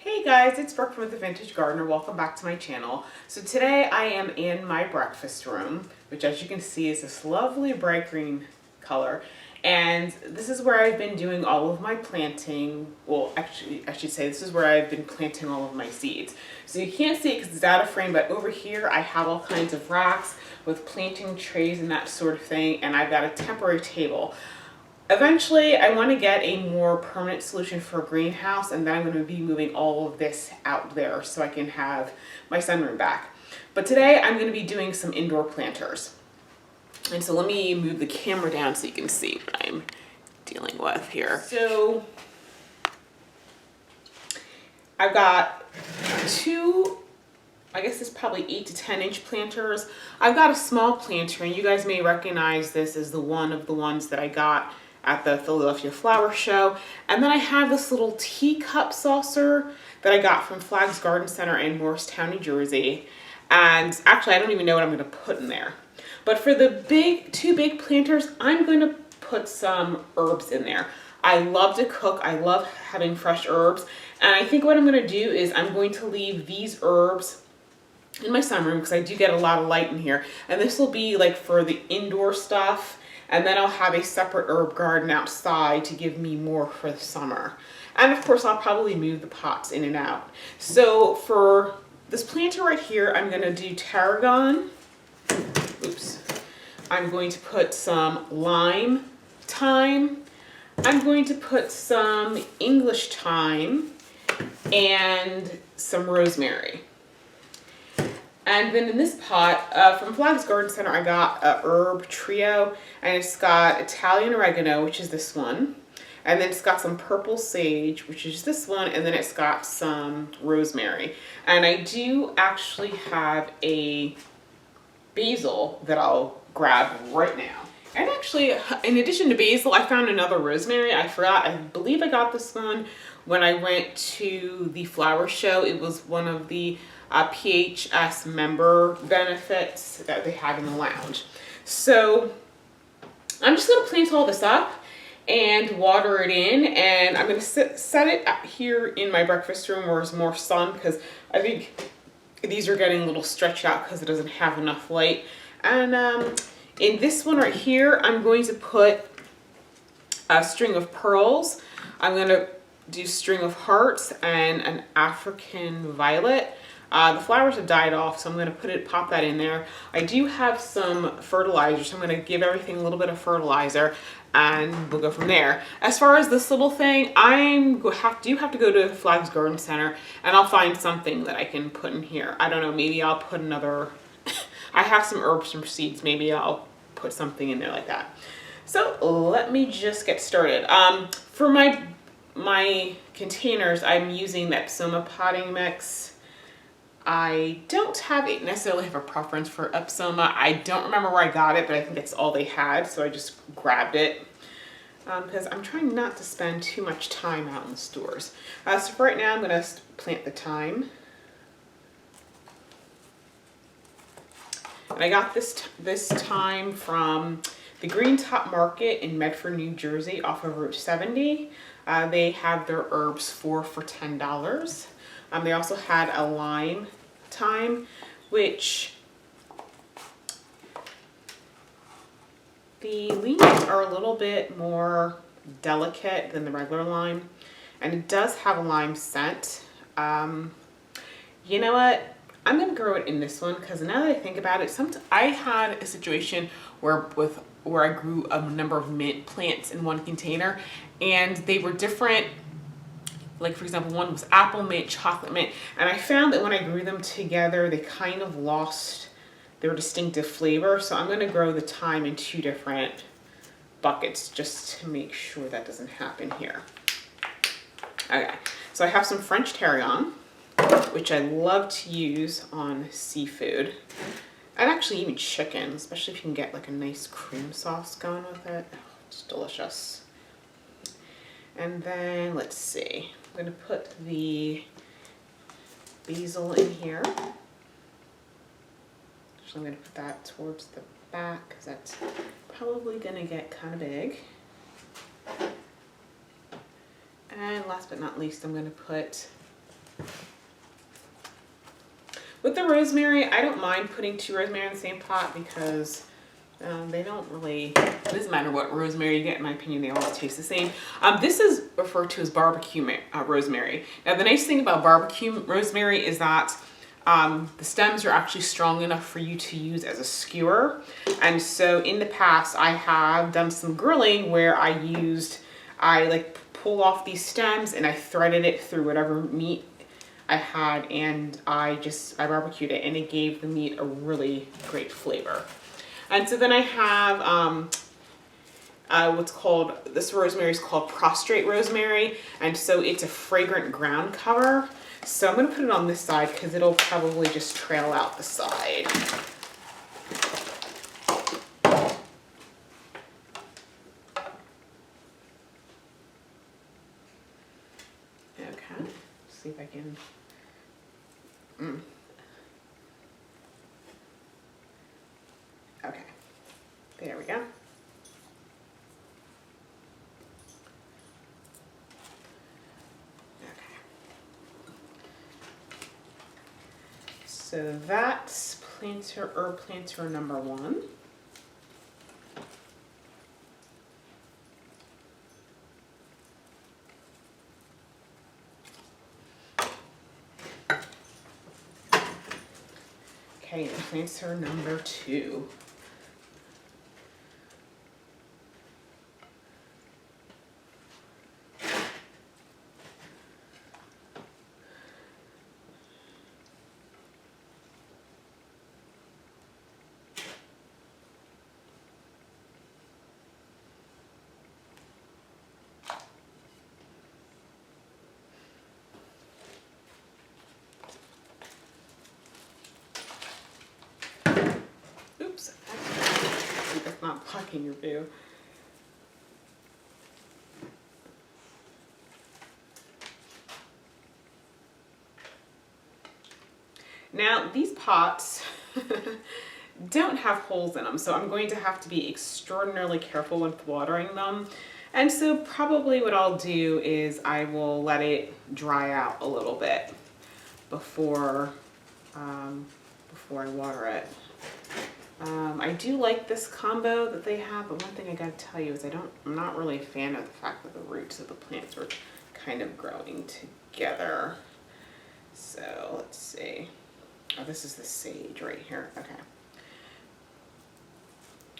Hey guys, it's Brooke from The Vintage Gardener. Welcome back to my channel. So today I am in my breakfast room, which as you can see is this lovely bright green color. And this is where I've been doing all of my planting. Well, actually, I should say this is where I've been planting all of my seeds. So you can't see it because it's out of frame, but over here I have all kinds of racks with planting trays and that sort of thing. And I've got a temporary table. Eventually, I want to get a more permanent solution for a greenhouse, and then I'm going to be moving all of this out there so I can have my sunroom back. But today, I'm going to be doing some indoor planters. And so let me move the camera down so you can see what I'm dealing with here. So I've got two, I guess it's probably 8 to 10 inch planters. I've got a small planter, and you guys may recognize this as one of the ones that I got at the Philadelphia Flower Show. And then I have this little teacup saucer that I got from Flagg's Garden Center in Morristown, New Jersey. And actually, I don't even know what I'm going to put in there. But for the two big planters, I'm going to put some herbs in there. I love to cook. I love having fresh herbs. And I think what I'm going to do is I'm going to leave these herbs in my sunroom because I do get a lot of light in here. And this will be like for the indoor stuff. And then I'll have a separate herb garden outside to give me more for the summer. And of course, I'll probably move the pots in and out. So for this planter right here, I'm gonna do tarragon. Oops. I'm going to put some lime thyme. I'm going to put some English thyme and some rosemary. And then in this pot, from Flagg's Garden Center, I got a herb trio, and it's got Italian oregano, which is this one, and then it's got some purple sage, which is this one, and then it's got some rosemary. And I do actually have a basil that I'll grab right now. And actually, in addition to basil, I found another rosemary. I forgot, I believe I got this one when I went to the flower show. It was one of the PHS member benefits that they have in the lounge. So I'm just going to plant all this up and water it in, and I'm going to set it up here in my breakfast room where there's more sun, because I think these are getting a little stretched out because it doesn't have enough light. And in this one right here, I'm going to put a string of pearls. I'm going to do string of hearts and an African violet. The flowers have died off, so I'm going to pop that in there. I do have some fertilizer, so I'm going to give everything a little bit of fertilizer, and we'll go from there. As far as this little thing, I do have to go to Flagg's Garden Center, and I'll find something that I can put in here. I don't know, maybe I'll put another, I have some herbs and seeds, maybe I'll put something in there like that. So let me just get started. For my containers, I'm using the Epsoma potting mix. I don't necessarily have a preference for Epsoma. I don't remember where I got it, but I think that's all they had, so I just grabbed it because I'm trying not to spend too much time out in the stores. So for right now, I'm going to plant the thyme. And I got this thyme from the Green Top Market in Medford, New Jersey, off of Route 70. They have their herbs for $10. They also had a lime thyme, which the leaves are a little bit more delicate than the regular lime, and it does have a lime scent. You know what? I'm going to grow it in this one because now that I think about it, I had a situation where I grew a number of mint plants in one container, and they were different. Like, for example, one was apple mint, chocolate mint, and I found that when I grew them together, they kind of lost their distinctive flavor. So I'm going to grow the thyme in 2 different buckets just to make sure that doesn't happen here. Okay, so I have some French tarragon, which I love to use on seafood, and actually even chicken, especially if you can get like a nice cream sauce going with it. Oh, it's delicious. And then let's see. I'm going to put the basil in here. Actually, I'm going to put that towards the back because that's probably going to get kind of big. And last but not least, I'm going to put rosemary, I don't mind putting 2 rosemary in the same pot because they don't really, it doesn't matter what rosemary you get, in my opinion, they all taste the same. This is referred to as barbecue rosemary. Now, the nice thing about barbecue rosemary is that the stems are actually strong enough for you to use as a skewer. And so in the past, I have done some grilling where I like pull off these stems and I threaded it through whatever meat I had, and I barbecued it, and it gave the meat a really great flavor. And so then I have this rosemary is called prostrate rosemary, and so it's a fragrant ground cover. So I'm going to put it on this side because it'll probably just trail out the side. Okay, see if I can. Okay, there we go. Okay. So that's herb planter number 1. Okay, and planter number 2. Oops, that's not blocking your view. Now, these pots don't have holes in them, so I'm going to have to be extraordinarily careful with watering them. And so probably what I'll do is I will let it dry out a little bit before I water it. I do like this combo that they have, but one thing I gotta tell you is I'm not really a fan of the fact that the roots of the plants are kind of growing together. So let's see. Oh, this is the sage right here. Okay.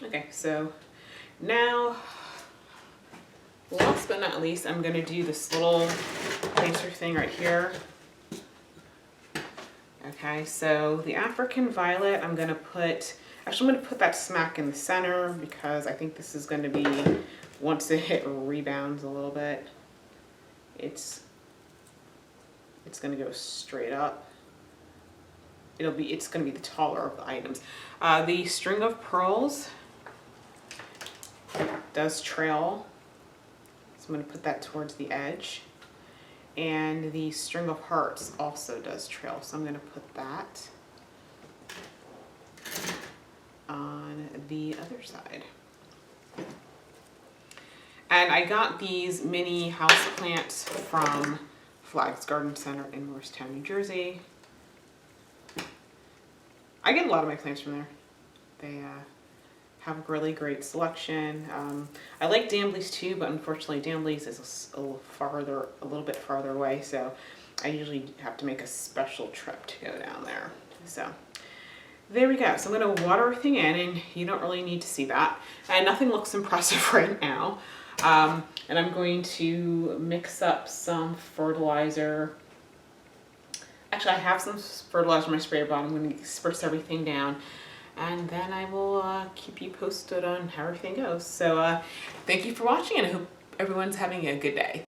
Okay, so now, last but not least, I'm gonna do this little planter thing right here. Okay, so the African violet, I'm gonna put that smack in the center because I think this is gonna be, once it rebounds a little bit, it's gonna go straight up. It's gonna be the taller of the items. The string of pearls does trail, so I'm gonna put that towards the edge. And the string of hearts also does trail, so I'm gonna put that on the other side. And I got these mini house plants from Flags Garden Center in Morristown, New Jersey. I get a lot of my plants from there. They have a really great selection. I like Dambley's too, but unfortunately Dambley's is a little bit farther away, so I usually have to make a special trip to go down there. So there we go. So I'm going to water everything in, and you don't really need to see that. And nothing looks impressive right now. And I'm going to mix up some fertilizer. Actually, I have some fertilizer in my sprayer bottle. I'm going to spritz everything down, and then I will keep you posted on how everything goes. So thank you for watching, and I hope everyone's having a good day.